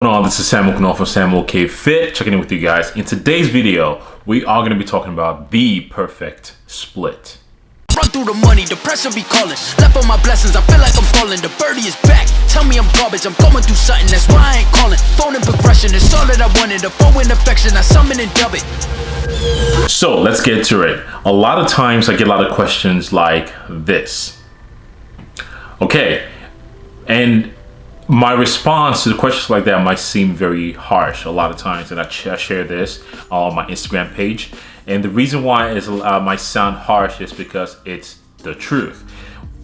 On, this is SAMOKFIT from SAMOKFIT, checking in with you guys. In today's video, we are going to be talking about the perfect split. Run through the money, the pressure be calling. Left on my blessings, I feel like I'm falling. The birdie is back, tell me I'm garbage. I'm going through something, that's why I ain't calling. Phone and progression, it's all that I wanted. The phone in affection, I summon and dub it. So let's get to it. A lot of times I get a lot of questions like this. Okay, and my response to the questions like that might seem very harsh a lot of times, and I share this on my Instagram page. And the reason why it might sound harsh is because it's the truth.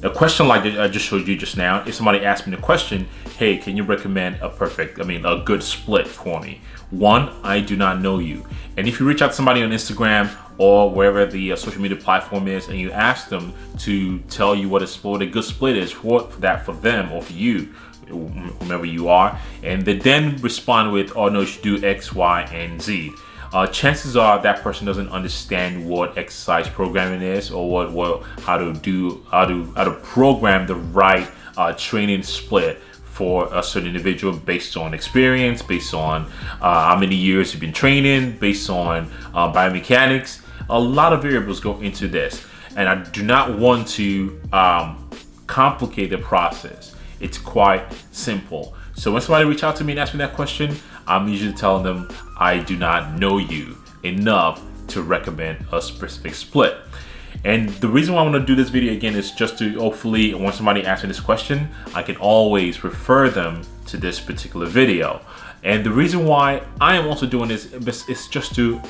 A question like I just showed you just now, if somebody asked me the question, hey, can you recommend a good split for me? One, I do not know you. And if you reach out to somebody on Instagram or wherever the social media platform is, and you ask them to tell you what a good split is for them or for you, whomever you are, and they then respond with, oh no, you should do X, Y, and Z. Chances are that person doesn't understand what exercise programming is, or how to program the right training split for a certain individual based on experience, based on how many years you've been training, based on biomechanics. A lot of variables go into this, and I do not want to complicate the process. It's quite simple. So when somebody reach out to me and ask me that question, I'm usually telling them I do not know you enough to recommend a specific split. And the reason why I want to do this video again is just to hopefully, when somebody asks me this question, I can always refer them to this particular video. And the reason why I am also doing this is just to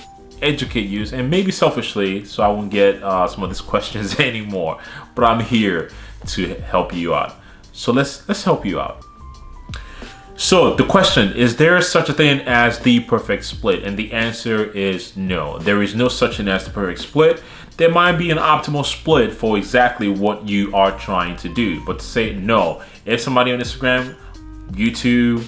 educate you, and maybe selfishly, so I won't get some of these questions anymore. But I'm here to help you out. So let's help you out. So the question, is there such a thing as the perfect split? And the answer is no. There is no such thing as the perfect split. There might be an optimal split for exactly what you are trying to do. But to say no, if somebody on Instagram, YouTube,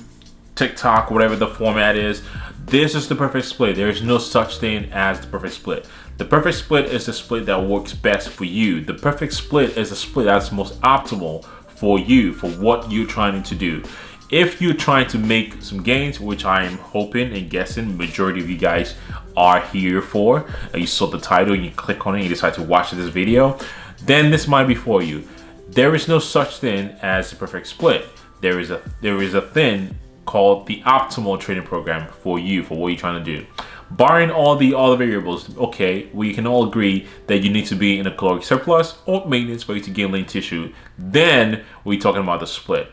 TikTok, whatever the format is, this is the perfect split. There is no such thing as the perfect split. The perfect split is the split that works best for you. The perfect split is the split that's most optimal for you, for what you're trying to do. If you're trying to make some gains, which I am hoping and guessing majority of you guys are here for, and you saw the title and you click on it and you decide to watch this video, then this might be for you. There is no such thing as the perfect split. There is a thing called the optimal training program for you, for what you're trying to do. Barring all the variables, okay, we can all agree that you need to be in a caloric surplus or maintenance for you to gain lean tissue. Then we're talking about the split.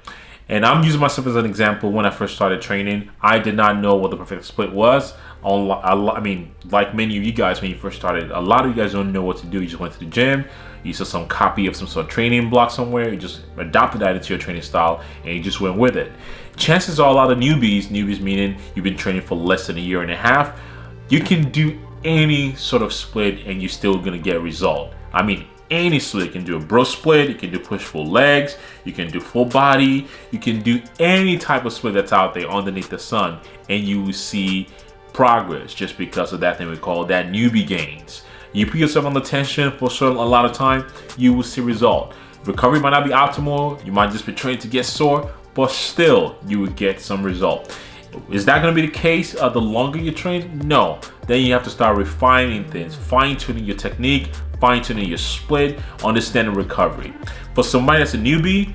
And I'm using myself as an example. When I first started training, I did not know what the perfect split was. I mean, like many of you guys, when you first started, a lot of you guys don't know what to do. You just went to the gym, you saw some copy of some sort of training block somewhere, you just adopted that into your training style, and you just went with it. Chances are a lot of newbies meaning you've been training for less than a year and a half, you can do any sort of split and you're still gonna get a result. I mean, any split. You can do a bro split, you can do push-pull legs, you can do full body, you can do any type of split that's out there underneath the sun, and you will see progress just because of that thing we call that newbie gains. You put yourself under tension for a lot of time, you will see result. Recovery might not be optimal, you might just be trained to get sore, but still you will get some result. Is that going to be the case the longer you train? No. Then you have to start refining things, fine-tuning your technique, fine-tuning your split, understanding recovery. For somebody that's a newbie,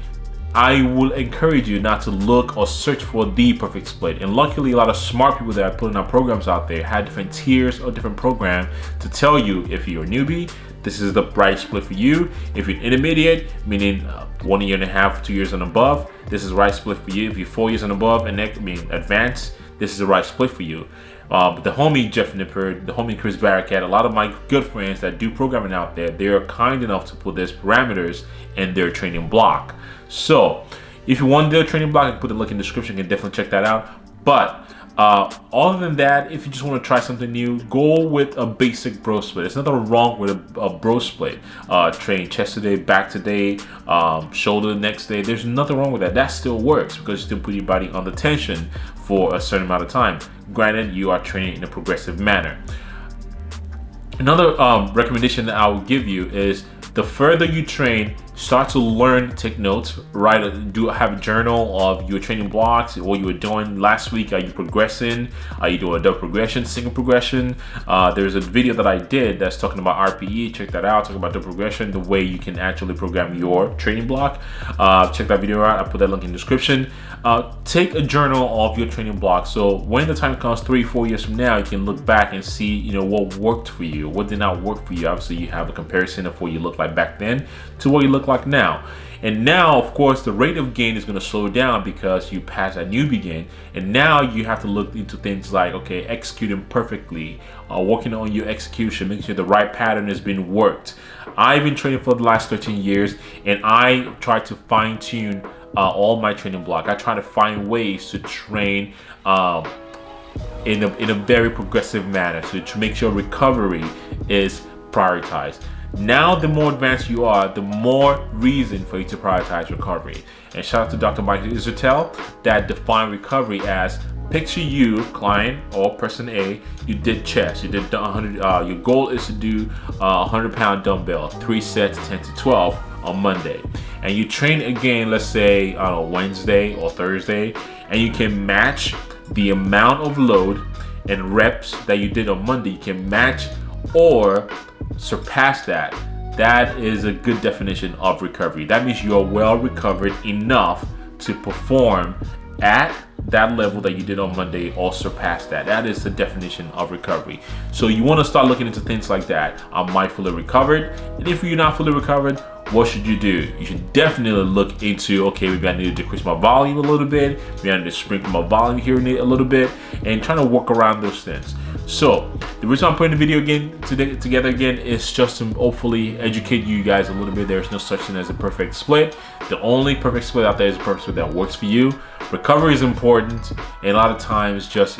I will encourage you not to look or search for the perfect split. And luckily, a lot of smart people that are putting out programs out there had different tiers or different programs to tell you, if you're a newbie, this is the right split for you. If you're intermediate, meaning 1 year and a half, 2 years and above, this is the right split for you. If you're 4 years and above and advanced, this is the right split for you. But the homie Jeff Nippert, the homie Chris Barricat, a lot of my good friends that do programming out there, they are kind enough to put these parameters in their training block. So if you want their training block, I can put the link in the description. You can definitely check that out. But other than that, if you just want to try something new, go with a basic bro split. There's nothing wrong with a bro split. Train chest today, back today, shoulder the next day. There's nothing wrong with that. That still works because you still put your body under tension for a certain amount of time. Granted, you are training in a progressive manner. Another recommendation that I will give you is the further you train, start to learn, take notes, have a journal of your training blocks, what you were doing last week. Are you progressing? Are you doing a double progression, single progression? There's a video that I did that's talking about RPE. Check that out. Talking about double progression, the way you can actually program your training block. Check that video out. I'll put that link in the description. Take a journal of your training block, so when the time comes 3-4 years from now, you can look back and see, you know, what worked for you, what did not work for you. Obviously, you have a comparison of what you look like back then to what you look like now. And now, of course, the rate of gain is going to slow down because you passed that newbie gain. And now you have to look into things like, okay, executing perfectly, working on your execution, making sure the right pattern has been worked. I've been training for the last 13 years, and I try to fine tune all my training block. I try to find ways to train in a very progressive manner, so to make sure recovery is prioritized. Now, the more advanced you are, the more reason for you to prioritize recovery. And shout out to Dr. Mike Israetel that defined recovery as: picture you, client or person A, you did chest, you did 100. Your goal is to do 100-pound dumbbell, 3 sets, 10 to 12 on Monday, and you train again, let's say on Wednesday or Thursday, and you can match the amount of load and reps that you did on Monday. You can match or surpass that. That is a good definition of recovery. That means you are well recovered enough to perform at that level that you did on Monday or surpass that. That is the definition of recovery. So you want to start looking into things like that. Am I fully recovered? And if you're not fully recovered, what should you do? You should definitely look into, okay, maybe I need to decrease my volume a little bit, maybe I need to sprinkle my volume here and there a little bit, and trying to work around those things. So the reason I'm putting the video together again is just to hopefully educate you guys a little bit. There's no such thing as a perfect split. The only perfect split out there is a perfect split that works for you. Recovery is important, and a lot of times just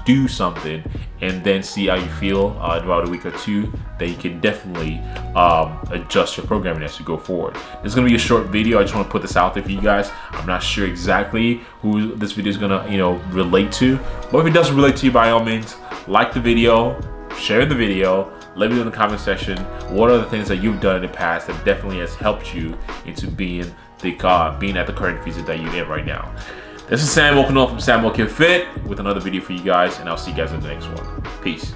do something and then see how you feel in about a week or two. Then you can definitely adjust your programming as you go forward. This is gonna be a short video. I just want to put this out there for you guys. I'm not sure exactly who this video is gonna relate to, but if it doesn't relate to you, by all means, like the video, share the video, let me know in the comment section what are the things that you've done in the past that definitely has helped you into being at the current physique that you're in right now. This is Sam Okunol from SAMOKFIT with another video for you guys, and I'll see you guys in the next one. Peace.